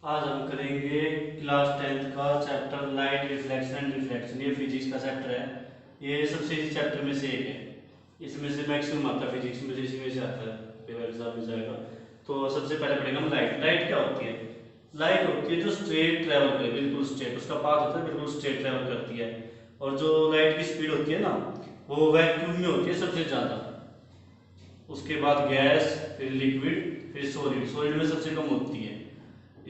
आज हम करेंगे क्लास 10th का chapter light reflection and reflection. ये फिजिक्स का चैप्टर है। ये सबसे इजी चैप्टर में से एक है। इसमें से मैक्सिमम आता है फिजिक्स में से, इसी में से आता है, पेपर एग्जाम में जाएगा। तो सबसे पहले पढ़ेंगे हम लाइट। लाइट क्या होती है? लाइट होती है जो स्ट्रेट ट्रैवल करे, बिल्कुल स्ट्रेट, उसका पाथ होता है बिल्कुल स्ट्रेट ट्रैवल करती है। और जो लाइट की स्पीड होती है ना, वो वैक्यूम में होती है सबसे ज़्यादा। उसके बाद गैस, फिर लिक्विड, फिर सॉलिड। सॉलिड में सबसे कम होती है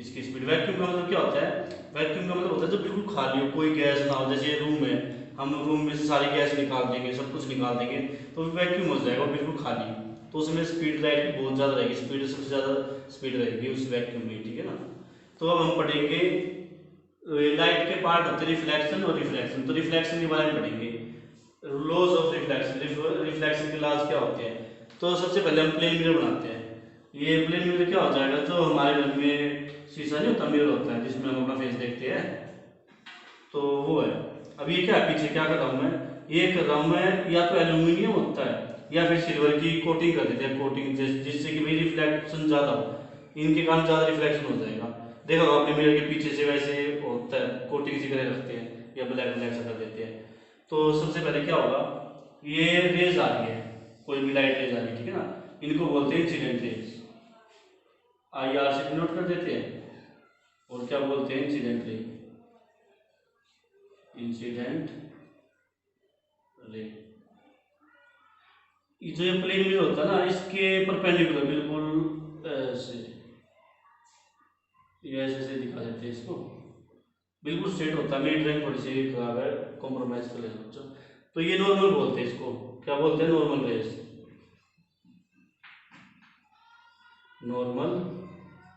इसकी स्पीड। वैक्यूम का मतलब क्या होता है? वैक्यूम का मतलब होता है जो बिल्कुल खाली हो, कोई गैस ना हो। जैसे रूम है, हम रूम में से सारी गैस निकाल देंगे, सब कुछ निकाल देंगे, तो वैक्यूम हो जाएगा बिल्कुल खाली। तो उसमें स्पीड लाइट की बहुत ज़्यादा रहेगी, स्पीड सबसे ज़्यादा स्पीड रहेगी उस वैक्यूम में, ठीक है ना। तो अब हम पढ़ेंगे लाइट के पार्ट होते हैं रिफ्लेक्शन और रिफ्लेक्शन। तो रिफ्लेक्शन के बारे में पढ़ेंगे, लॉज ऑफ रिफ्लेक्शन। रिफ्लेक्शन के लॉज क्या होते हैं? तो सबसे पहले हम प्लेन मिरर बनाते हैं। ये प्लेन मिरर क्या हो जाएगा, जो हमारे घर में शीशा नहीं होता, मिरर होता है जिसमें हम अपना फेस देखते हैं, तो वो है। अब ये क्या है, पीछे क्या कर रहा हूँ मैं, ये कर रहा हूँ मैं, या तो एल्यूमिनियम होता है या फिर सिल्वर की कोटिंग कर देते हैं, कोटिंग जिससे कि भाई रिफ्लेक्शन ज़्यादा हो, इनके कारण ज़्यादा रिफ्लेक्शन हो जाएगा। देखो आपने मिरर के पीछे से वैसे होता है, कोटिंग सी करके रखते हैं या ब्लैक ब्लैक सा कर देते हैं। तो सबसे पहले क्या होगा, ये रेज आ रही है, कोई भी लाइट रेज आ रही है, ठीक है ना, इनको बोलते हैं इंसिडेंट रेज। आई आर से नोट कर देते हैं। और क्या बोलते हैं, इंसिडेंट रे। Incident ray. ये जो ये प्लेन में होता है ना, इसके परपेंडिकुलर बिल्कुल ऐसे, ये ऐसे ऐसे दिखा देते हैं इसको, बिल्कुल स्ट्रेट होता है। मेरी ड्राइंग थोड़ी सी खराब है, कॉम्प्रोमाइज कर लेना बच्चों। तो ये नॉर्मल बोलते हैं इसको, क्या बोलते हैं, नॉर्मल रेज। नॉर्मल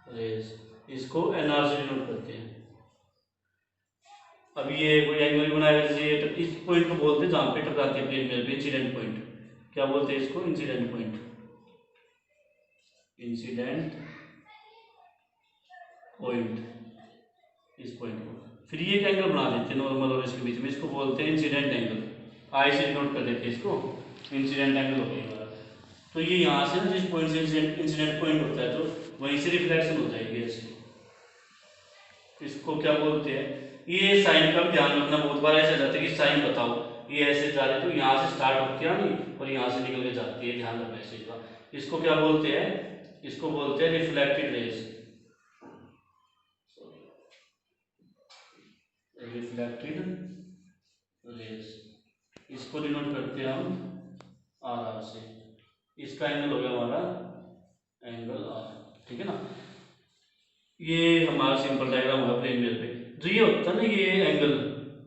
रेज, इसको एनआर से डिनोट करते हैं। अब ये कोई एंगल बनाएगा, जैसे ये इस पॉइंट को बोलते हैं जहाँ पे टकराती है प्लेन में, इंसिडेंट पॉइंट। क्या बोलते हैं इसको, इंसिडेंट पॉइंट। इंसिडेंट पॉइंट, इस पॉइंट को फिर ये एक एंगल बना देते हैं नॉर्मल और इसके बीच में, इसको बोलते हैं इंसिडेंट एंगल। आई से डिनोट कर देते हैं इसको, इंसिडेंट एंगल हो गया हमारा। तो ये यहाँ से ना, जिस पॉइंट से इंसिडेंट पॉइंट होता है, तो वहीं से रिफ्लेक्शन हो जाएगी ऐसे। इसको क्या बोलते हैं, ये साइन का भी ध्यान रखना। बहुत बार ऐसा जाता है कि साइन बताओ, ये ऐसे जा रहे, तो यहाँ से स्टार्ट होती है नहीं और यहाँ से निकल के जाती है, ध्यान रखना इस चीज का। इसको क्या बोलते हैं, इसको बोलते हैं रिफ्लेक्टेड रेज। रिफ्लेक्टेड रेज, इसको डिनोट करते हैं हम आर आर से। इसका एंगल हो गया हमारा एंगल आर, ठीक है ना। ये हमारा सिंपल डायग्राम होगा प्लेन मिरर पे। जो ये होता है ना, ये एंगल,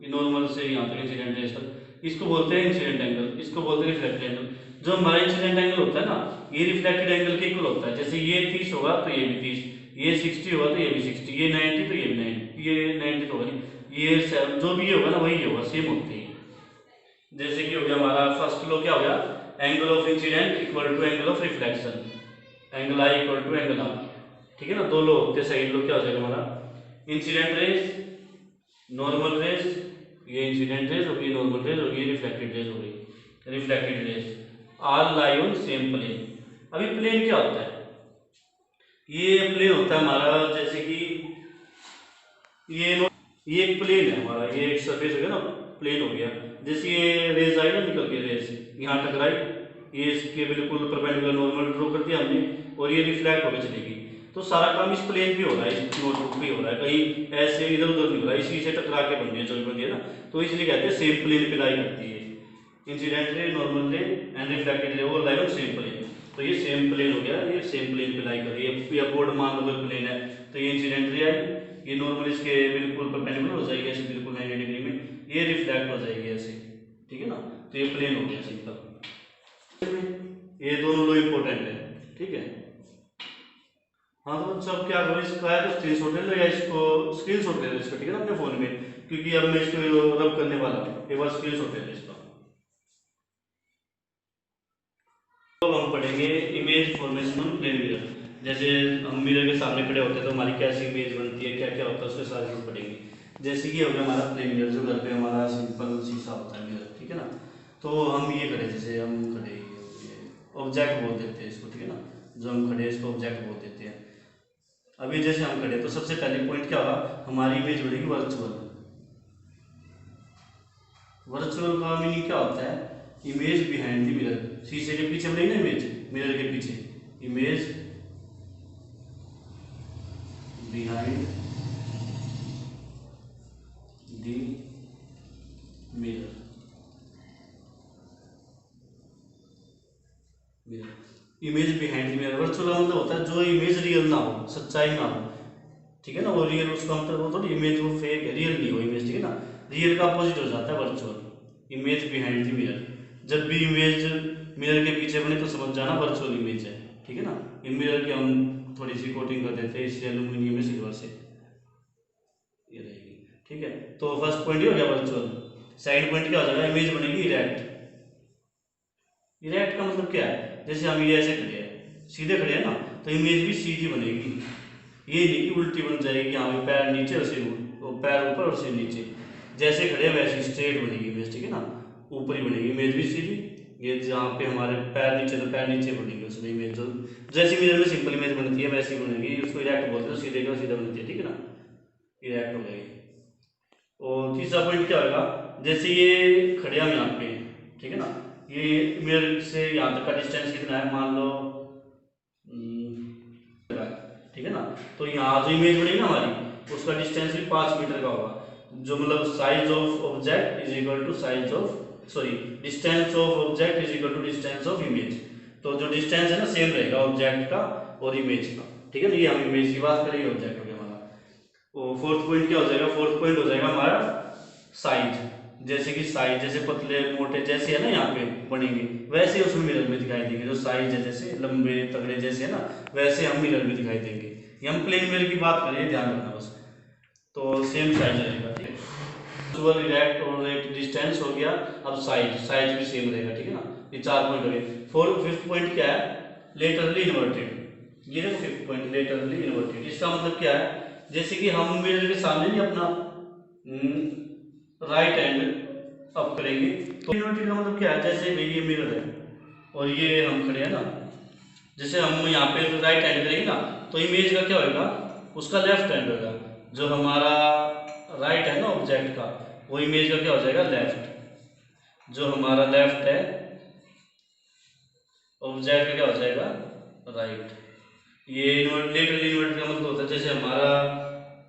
ये नॉर्मल से यहाँ तक इंसिडेंट रेज तक, इसको बोलते हैं इंसिडेंट एंगल, इसको बोलते हैं रिफ्लेक्टेड एंगल। जो हमारा इंसिडेंट एंगल होता है ना, ये रिफ्लेक्टेड एंगल के इक्वल होता है। जैसे ये 30 होगा तो ये भी 30, ये 60 होगा तो ये भी 60, ये 90 तो ये भी 90, ये 90 तो होगा नहीं, ये 7 जो भी होगा ना वही होगा, सेम होते हैं। जैसे कि हो गया हमारा फर्स्ट लॉ, क्या हो गया, angle of incident equal to angle of reflection, angle I equal to angle R, ठीक है ना। दो लो होते हैं, साइड लो क्या हो जाएगा हमारा, इंसिडेंट रेज, नॉर्मल रेज, ये इंसिडेंट रेज होगी, नॉर्मल रेज होगी, रिफ्लेक्टेड रेज होगी, reflected rays, all lie on same plane. अभी प्लेन क्या होता है, ये प्लेन होता है हमारा, जैसे कि ये एक प्लेन है हमारा, ये एक सरफेस हो गया ना, प्लेन हो गया। जैसे ये रेज आई ना, निकल के रेज यहाँ टकराई, ये इसके बिल्कुल परपेंडिकुलर नॉर्मल ड्रॉ कर दिया हमने, और ये रिफ्लेक्ट होकर चलेगी। तो सारा काम इस प्लेन पे हो रहा है, इस नोटबुक पे हो रहा है, कहीं ऐसे इधर उधर नहीं हो रहा है, इसी से टकरा के बन रही है, जो भी बन रही है ना। तो इसलिए कहते हैं सेम प्लेन पे लाई करती है। इंसिडेंट रे, नॉर्मल रे एंड रिफ्लेक्टेड रे, वो लाई ऑन सेम प्लेन। तो ये सेम प्लेन हो गया, ये सेम प्लेन पे लाई कर रही है, या बोर्ड मान लो अगर प्लेन है, तो ये इंसिडेंट रे आई, ये नॉर्मल इसके बिल्कुल परपेंडिकुलर हो जाएगी ऐसे, बिल्कुल 90 डिग्री में, ये रिफ्लेक्ट हो जाएगी ऐसे, ठीक है ना। तो ये प्लेन हो गया सिंपल। ये दोनों लो इंपॉर्टेंट है, ठीक है। हाँ तो सब क्या करो, इसका है तो स्क्रीनशॉट ले लो, या इसको स्क्रीनशॉट ले लो इसका, ठीक है ना, अपने फोन में, क्योंकि अब मैं इसको रब करने वाला हूँ, एक बार स्क्रीनशॉट ले लो इसका। तो हम पढ़ेंगे image formation on plane mirror. जैसे हम मिरर के सामने खड़े होते हैं तो हमारी कैसी इमेज बनती है, क्या क्या होता है, उसके सारी चीज पढ़ेंगे। जैसे कि हो गया हमारा प्लेन मिरर, जो घर पे हमारा सिंपल शीशा होता है मिरर, ठीक है ना। तो हम ये खड़े, जैसे हम खड़े, ऑब्जेक्ट बोल देते हैं इसको, ठीक है ना, जो हम खड़े हैं इसको ऑब्जेक्ट बोल देते हैं। अभी जैसे हम खड़े तो सबसे पहले पॉइंट क्या होगा, हमारी इमेज बनेगी वर्चुअल। वर्चुअल का मीनिंग क्या होता है, इमेज बिहाइंड द मिरर, शीशे के पीछे बनेगी ना इमेज, मिरर के पीछे, image behind the mirror. Image behind the mirror, virtual मतलब होता है जो इमेज रियल ना हो, सच्चाई ना हो, ठीक है ना, वो रियल, उसका मतलब वो थोड़ी इमेज वो फेक है, रियल नहीं हो इमेज, ठीक है ना, रियल का अपोजिट हो जाता है virtual, image behind the mirror. जब भी इमेज मिरर के पीछे बने तो समझ जाना वर्चुअल इमेज है, ठीक है ना। इन मिरर की हम थोड़ी सी कोटिंग कर देते हैं इस एल्यूमिनियम में सिल्वर से, ये रहेगी, ठीक है। तो फर्स्ट पॉइंट ये हो गया वर्चुअल। सेकंड पॉइंट क्या हो जाएगा, इमेज बनेगी इरेक्ट। इरेक्ट का मतलब क्या है, जैसे हम ये ऐसे खड़े हैं, सीधे खड़े हैं ना, तो इमेज भी सीधी बनेगी, ये नहीं कि उल्टी बन जाएगी, यहाँ पे पैर नीचे और सिर, वो पैर ऊपर और सिर नीचे, जैसे खड़े वैसे स्ट्रेट बनेगी इमेज, ठीक है ना, ऊपर ही बनेगी इमेज भी सीधी, ये जहाँ पे हमारे पैर नीचे तो पैर नीचे बनेगी उसमें इमेज, जो जैसी इमेज में सिंपल इमेज बनती है वैसी बनेगी, उसको इरेक्ट बोलते हैं, सीधे का सीधा बनती है, ठीक है ना, इरेक्ट हो जाएगी। और तीसरा पॉइंट क्या होगा, जैसे ये खड़े हम यहाँ पे, ठीक है ना, ये मिरर से यहाँ तक का डिस्टेंस कितना है, मान लो ठीक है ना, तो यहाँ जो इमेज बनेगी ना हमारी, उसका डिस्टेंस भी 5 मीटर का होगा, जो मतलब size of object is equal to size of, sorry, distance of object is equal to distance of image. तो जो डिस्टेंस है ना सेम रहेगा ऑब्जेक्ट का और इमेज का, ठीक है ना, ये हम इमेज की बात करेंगे, ऑब्जेक्ट हो गया हमारा। वो फोर्थ पॉइंट क्या हो जाएगा, फोर्थ पॉइंट हो जाएगा हमारा साइज, जैसे कि साइज जैसे पतले मोटे जैसे है ना यहाँ पे बनेंगे, वैसे उसमें मिरर में दिखाई देंगे, जो साइज है जैसे लंबे तगड़े जैसे है ना, वैसे हम मिरर में दिखाई देंगे। ये हम प्लेन मिरर की बात करें, ध्यान रखना बस, तो सेम साइज रहेगा, ठीक है। वर्चुअल, इरेक्ट और एक डिस्टेंस हो गया, अब साइज, साइज भी सेम रहेगा, ठीक है ना। ये 4 पॉइंट हो गए। फिफ्थ पॉइंट क्या है, लेटरली इन्वर्टेड। ये देखो फिफ्थ पॉइंट, लेटरली इन्वर्टेड, इसका मतलब क्या है, जैसे कि हम मिरर के सामने नहीं अपना राइट हैंड अप करेंगे, तो इन्वर्टेड का मतलब क्या है, जैसे भाई ये मिरर है और ये हम खड़े हैं ना, जैसे हम यहाँ पे राइट हैंड करेंगे ना, तो इमेज का क्या होगा, उसका लेफ्ट हैंड होगा, जो हमारा राइट है ना ऑब्जेक्ट का, वो इमेज का क्या हो जाएगा, लेफ्ट, जो हमारा लेफ्ट है ऑब्जेक्ट का क्या हो जाएगा, राइट। ये लेटरली इन्वर्टेड का मतलब होता है जैसे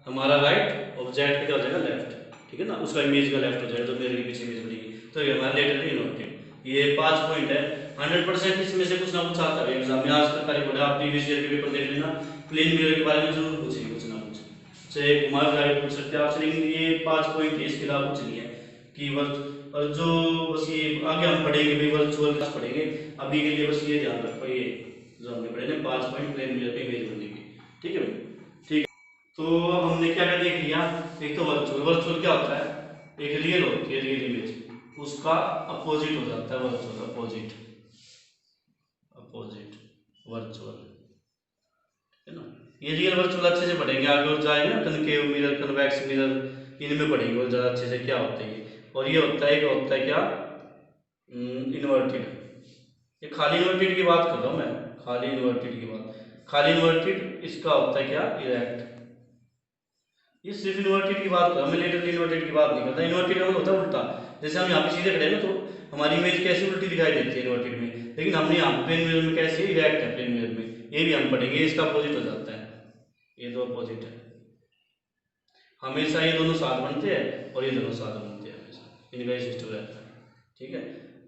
हमारा राइट ऑब्जेक्ट का क्या हो जाएगा, लेफ्ट, ठीक है ना, उसका इमेज का लेफ्ट हो जाएगा, तो मेरे के पीछे इमेज बनेगी, तो ये हमारा लेटरली इन्वर्टेड। ये 5 पॉइंट है, 100% इसमें से कुछ ना कुछ आता है एग्जाम में, आज तक का रिकॉर्ड है, आप प्रीवियस ईयर के पेपर देख लेना, प्लेन मिरर के बारे में जरूर पूछेंगे कुछ ना कुछ, चाहे घुमा फिरा पूछ सकते हैं आपसे, लेकिन ये 5 पॉइंट है, इसके अलावा कुछ नहीं है कि और जो बस ये आगे हम पढ़ेंगे भी वर्चुअल क्लास पढ़ेंगे, अभी के लिए बस ये ध्यान रखो, ये जो हमने पढ़े ना 5 पॉइंट प्लेन मिरर पे इमेज बनने की, ठीक है भाई, ठीक है। तो अब हमने क्या क्या देख लिया, एक तो वर्चुअल, वर्चुअल क्या होता है, एक रियल होती है रियल इमेज, उसका अपोजिट हो जाता है वर्चुअल, अपोजिट, अपोजिट वर्चुअल, है ना। ये रियल वर्चुअल अच्छे से पढ़ेंगे, आगे और जाएंगे ना, कनकेव मिरर, कन्वेक्स मिरर, इनमें पढ़ेंगे और ज़्यादा अच्छे से क्या होता है ये, और ये होता है क्या, इन्वर्टेड। ये खाली इन्वर्टेड की बात कर रहा हूँ मैं, खाली इन्वर्टेड की बात, खाली इन्वर्टेड इसका होता है क्या, इरेक्ट। ये सिर्फ इन्वर्टेड की बात कर रहा हूँ मैं, लेटरली इन्वर्टेड की बात नहीं करता। इन्वर्टेड का मतलब होता है उल्टा, जैसे हम यहाँ पे सीधे खड़े हैं ना, तो हमारी इमेज कैसी उल्टी दिखाई देती है इन्वर्टेड में, लेकिन हमने यहाँ प्लेन मिरर में कैसी है, इरेक्ट है प्लेन मिरर में, ये भी हम पढ़ेंगे, इसका अपोजिट हो जाता है, ये दो अपोजिट है, हमेशा ये दोनों साथ बनते हैं और ये दोनों साथ बनते हैं, हमेशा इनका ही सिस्टम रहता है, ठीक है।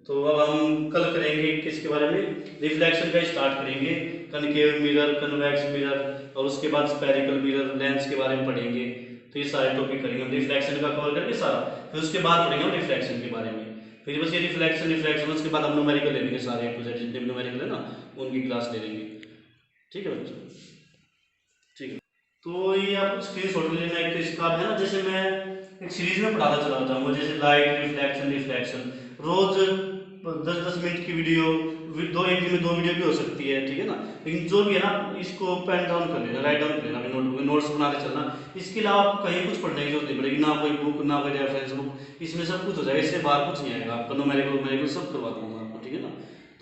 तो अब हम कल करेंगे किसके बारे में, रिफ्लेक्शन का स्टार्ट करेंगे, कनकेव मिरर, कन्वेक्स मिरर, और उसके बाद स्फेरिकल मिरर, लेंस के बारे में पढ़ेंगे। तो ये सारे टॉपिक करेंगे हम, रिफ्लेक्शन का कवर करके सारा, फिर उसके बाद पढ़ेंगे हम रिफ्लेक्शन के बारे में, फिर बस ये रिफ्लेक्शन उसके बाद हम न्यूमेरिकल ले लेंगे, सारे टू जेड जितने भी न्यूमेरिकल है ना उनकी क्लास ले लेंगे, ठीक है बच्चों, ठीक है। तो ये आप स्क्रीन शॉट ले लेना, एक तो इसका है ना, जैसे मैं एक सीरीज में पढ़ाता चला जाऊंगा, जैसे लाइट, रिफ्लेक्शन, रिफ्लेक्शन, रोज 10-10 मिनट की वीडियो, एक दिन में 2 वीडियो भी हो सकती है, ठीक है ना, लेकिन जो भी है ना इसको पेन डाउन कर लेना, राइट डाउन कर लेना, नोटबुक में नोट्स बनाते चलना, इसके अलावा आपको कहीं कुछ पढ़ने की जरूरत नहीं पड़ेगी, ना कोई बुक, ना कोई रेफरेंस बुक, इसमें सब कुछ हो जाएगा, इससे बाहर कुछ नहीं आएगा आपका, न्यूमेरिकल सब करवा दूंगा आपको, ठीक है ना।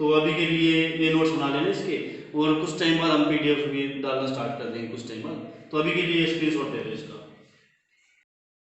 तो अभी के लिए ये नोट्स बना लेना इसके, और कुछ टाइम बाद हम पीडीएफ भी डालना स्टार्ट कर देंगे कुछ टाइम बाद। तो अभी के लिए स्क्रीनशॉट ले लो इसका।